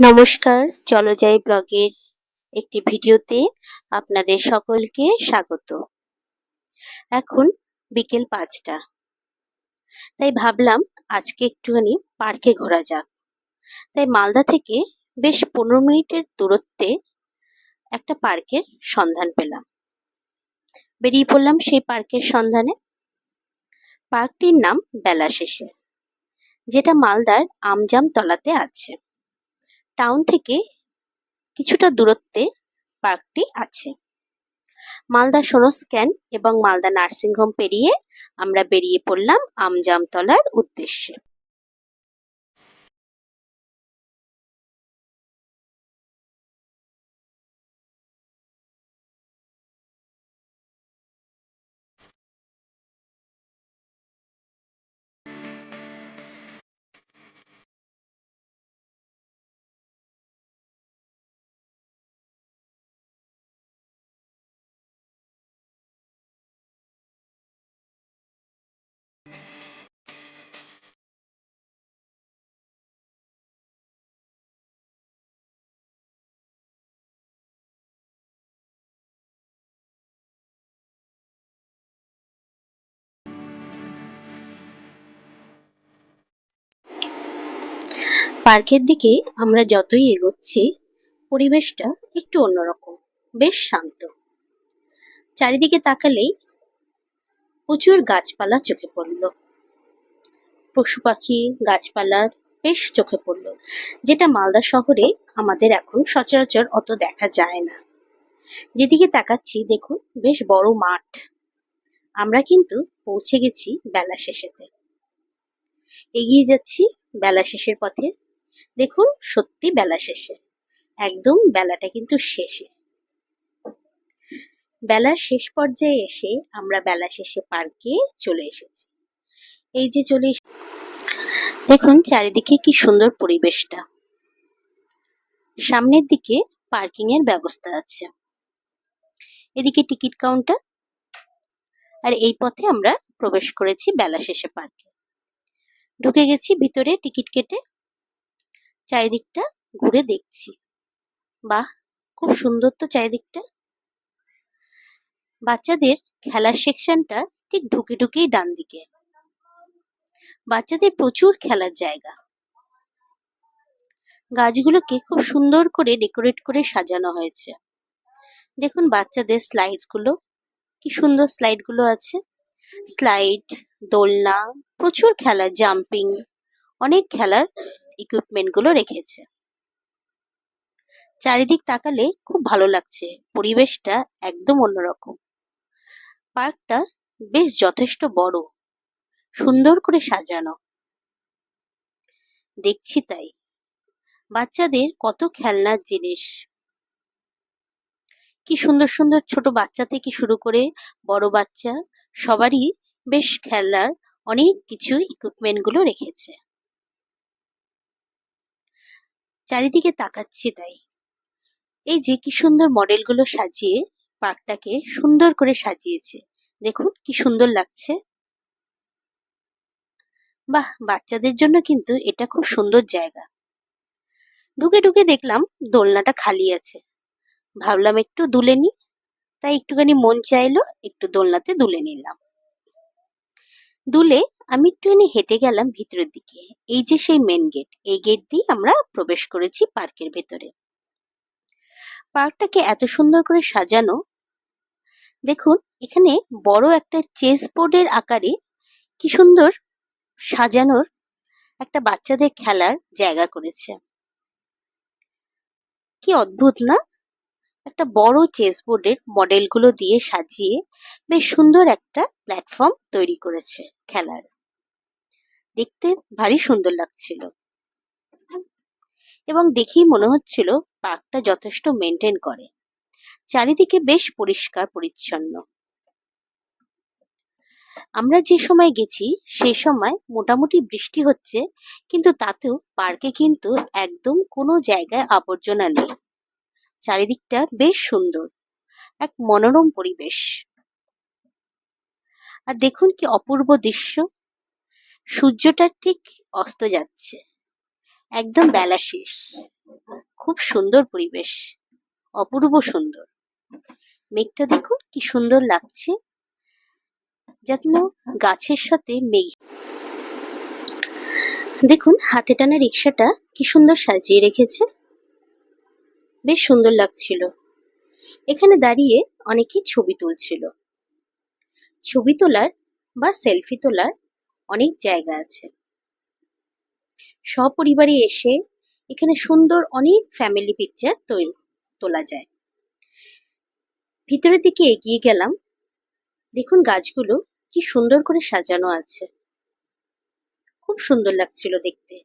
নমস্কার, চলো যাই ব্লগের একটি ভিডিওতে আপনাদের সকলকে স্বাগত। এখন বিকেল ৫টা, তাই ভাবলাম আজকে একটুখানি পার্কে ঘোরা যাক। তাই মালদা থেকে বেশ ১৫ মিনিটের দূরত্বে একটা পার্কের সন্ধান পেলাম। বেরিয়ে পড়লাম সেই পার্কের সন্ধানে। পার্কটির নাম বেলা শেষে, যেটা মালদার আমজামতলাতে আছে। টাউন থেকে কিছুটা দূরত্বে পার্কটি আছে। মালদা সোনোস্ক্যান এবং মালদা নার্সিংহোম পেরিয়ে আমরা বেরিয়ে পড়লাম আমজামতলার উদ্দেশ্যে। পার্কের দিকে আমরা যতই এগোচ্ছি, পরিবেশটা একটু অন্যরকম, বেশ শান্ত। চারিদিকে তাকালেই প্রচুর গাছপালা চোখে পড়ল, পশু পাখি, গাছপালার বেশ চোখে পড়ল, যেটা মালদা শহরে আমাদের এখন সচরাচর অত দেখা যায় না। যেদিকে তাকাচ্ছি দেখুন, বেশ বড় মাঠ। আমরা কিন্তু পৌঁছে গেছি বেলা শেষেতে। এগিয়ে যাচ্ছি বেলা শেষের পথে। দেখুন, সত্যি বেলা শেষে, একদম বেলাটা কিন্তু শেষে। বেলার শেষ পর্যায়ে এসে আমরা বেলা শেষে পার্কে চলে এসেছি। এই যে চলে দেখুন চারিদিকে কি সুন্দর পরিবেশটা। সামনের দিকে পার্কিং এর ব্যবস্থা আছে, এদিকে টিকিট কাউন্টার, আর এই পথে আমরা প্রবেশ করেছি বেলা শেষে পার্কে। ঢুকে গেছি ভিতরে টিকিট কেটে। চারিদিকটা ঘুরে দেখছি, বাহ, খুব সুন্দর তো চারিদিকটা। বাচ্চাদের খেলার সেকশনটা ঠিক ঢুকেই ডান দিকে। বাচ্চাদের প্রচুর খেলার জায়গা। গাছগুলোকে খুব সুন্দর করে ডেকোরেট করে সাজানো হয়েছে। দেখুন বাচ্চাদের স্লাইডস গুলো, কি সুন্দর স্লাইড গুলো আছে। স্লাইড, দোলনা, প্রচুর খেলা, জাম্পিং, অনেক খেলার ইকুইপমেন্ট গুলো রেখেছে। চারিদিক তাকালে খুব ভালো লাগছে, পরিবেশটা একদম অন্যরকম। পার্কটা বেশ যথেষ্ট বড়, সুন্দর করে সাজানো। দেখছি তাই বাচ্চাদের কত খেলনার জিনিস, কি সুন্দর সুন্দর, ছোট বাচ্চা থেকে শুরু করে বড় বাচ্চা সবারই বেশ খেলনার অনেক কিছু ইকুইপমেন্ট গুলো রেখেছে। চারিদিকে তাকাচ্ছি তাই, এই যে কি সুন্দর মডেল গুলো সাজিয়ে পার্কটাকে সুন্দর করে সাজিয়েছে। দেখুন কি সুন্দর লাগছে। বাহ, বাচ্চাদের জন্য কিন্তু এটা খুব সুন্দর জায়গা। ঢুকে দেখলাম দোলনাটা খালি আছে। ভাবলাম একটু দুলে নি, তাই একটুখানি মন চাইলো একটু দোলনাতে দুলে নিলাম। দুলে আমি একটুখানি হেঁটে গেলাম ভিতরের দিকে। এই যে সেই মেন গেট, এই গেট দিয়ে আমরা প্রবেশ করেছি পার্কের ভেতরে। পার্কটাকে এত সুন্দর করে সাজানো। দেখুন এখানে বড় একটা চেস বোর্ডের আকারে কি সুন্দর সাজানোর একটা বাচ্চাদের খেলার জায়গা করেছে। কি অদ্ভুত না, একটা বড় চেস বোর্ডের মডেল গুলো দিয়ে সাজিয়ে বেশ সুন্দর একটা প্ল্যাটফর্ম তৈরি করেছে খেলার। দেখতে ভারী সুন্দর লাগছিল এবং দেখেই মনে হচ্ছিল পার্কটা যথেষ্ট মেনটেন করে। চারিদিকে বেশ পরিষ্কার পরিচ্ছন্ন। আমরা যে সময় গেছি সেই সময় মোটামুটি বৃষ্টি হচ্ছে, কিন্তু তাতেও পার্কে কিন্তু একদম কোনো জায়গায় আবর্জনা নেই। চারিদিকটা বেশ সুন্দর, এক মনোরম পরিবেশ। আর দেখুন কি অপূর্ব দৃশ্য, সূর্যটা ঠিক অস্ত যাচ্ছে, একদম বেলা শেষ। খুব সুন্দর পরিবেশ, অপূর্ব সুন্দর। মেঘটা দেখুন কি সুন্দর লাগছে, যেন গাছের সাথে মেঘ। দেখুন হাতে টানা রিক্সাটা কি সুন্দর সাজিয়ে রেখেছে, বেশ সুন্দর লাগছিল। এখানে দাঁড়িয়ে অনেকেই ছবি তুলছিল। ছবি তোলার বা সেলফি তোলার অনেক জায়গা আছে। সপরিবারে এসে এখানে সুন্দর অনেক ফ্যামিলি পিকচার তোলা যায়। ভিতরের দিকে এগিয়ে গেলাম, দেখুন গাছগুলো কি সুন্দর করে সাজানো আছে, খুব সুন্দর লাগছিল দেখতে।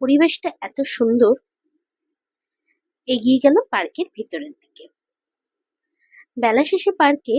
পরিবেশটা এত সুন্দর। এগিয়ে গেলাম পার্কের ভিতরের দিকে। বেলা শেষে পার্কে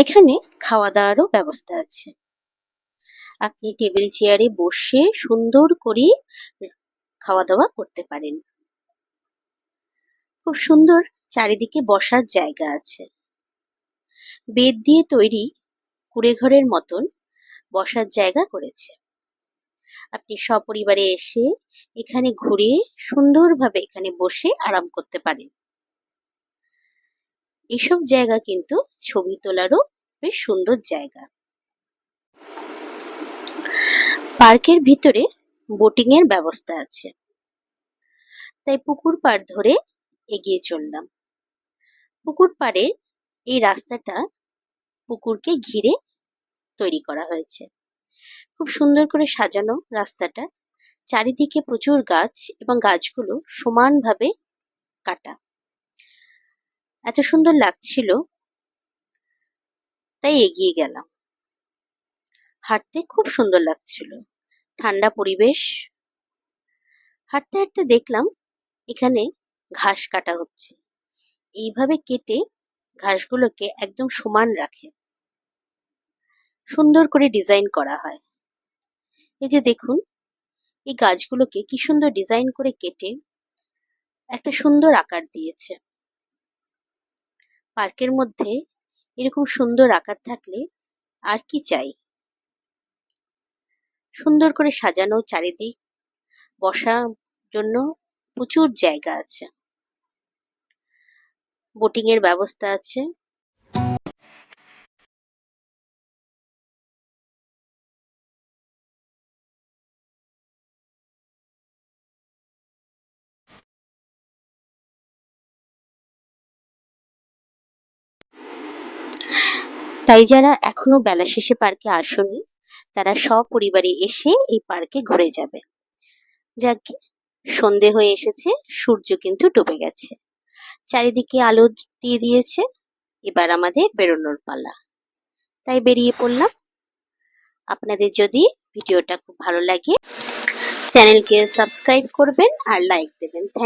এখানে খাওয়া দাওয়ারও ব্যবস্থা আছে। আপনি টেবিল চেয়ারে বসে সুন্দর করে খাওয়া দাওয়া করতে পারেন। খুব সুন্দর চারিদিকে বসার জায়গা আছে। বেত দিয়ে তৈরি কুঁড়ে ঘরের মতন বসার জায়গা করেছে। আপনি সপরিবারে এসে এখানে ঘুরে সুন্দরভাবে এখানে বসে আরাম করতে পারেন। এসব জায়গা কিন্তু ছবি তোলারও বেশ সুন্দর জায়গা। পার্কের ভিতরে বোটিং এর ব্যবস্থা আছে, তাই পুকুর পাড় ধরে এগিয়ে চললাম। পুকুর পাড়ের এই রাস্তাটা পুকুরকে ঘিরে তৈরি করা হয়েছে। খুব সুন্দর করে সাজানো রাস্তাটা, চারিদিকে প্রচুর গাছ এবং গাছগুলো সমানভাবে কাটা। এত সুন্দর লাগছিল, তাই এগিয়ে গেলাম। হাঁটতে খুব সুন্দর লাগছিল, ঠান্ডা পরিবেশ। হাঁটতে হাঁটতে দেখলাম এখানে ঘাস কাটা হচ্ছে। এইভাবে কেটে ঘাসগুলোকে একদম সমান রাখে, সুন্দর করে ডিজাইন করা হয়। এই যে দেখুন, এই গাছগুলোকে কি সুন্দর ডিজাইন করে কেটে একটা সুন্দর আকার দিয়েছে। পার্কের মধ্যে এরকম সুন্দর আকার থাকলে আর কি চাই। সুন্দর করে সাজানো চারিদিক, বসার জন্য প্রচুর জায়গা আছে। বোটিং এর ব্যবস্থা আছে। তাই যারা এখনো বেলা শেষে পার্কে আসেনি তারা সপরিবারে এসে এই পার্কে ঘুরে যাবে। যাকে সন্ধে হয়ে এসেছে, সূর্য কিন্তু ডুবে গেছে, চারিদিকে আলো দিয়ে দিয়েছে। এবার আমাদের বেরোনোর পালা, তাই বেরিয়ে পড়লাম। আপনাদের যদি ভিডিওটা খুব ভালো লাগে চ্যানেলকে সাবস্ক্রাইব করবেন আর লাইক দেবেন। থ্যাংক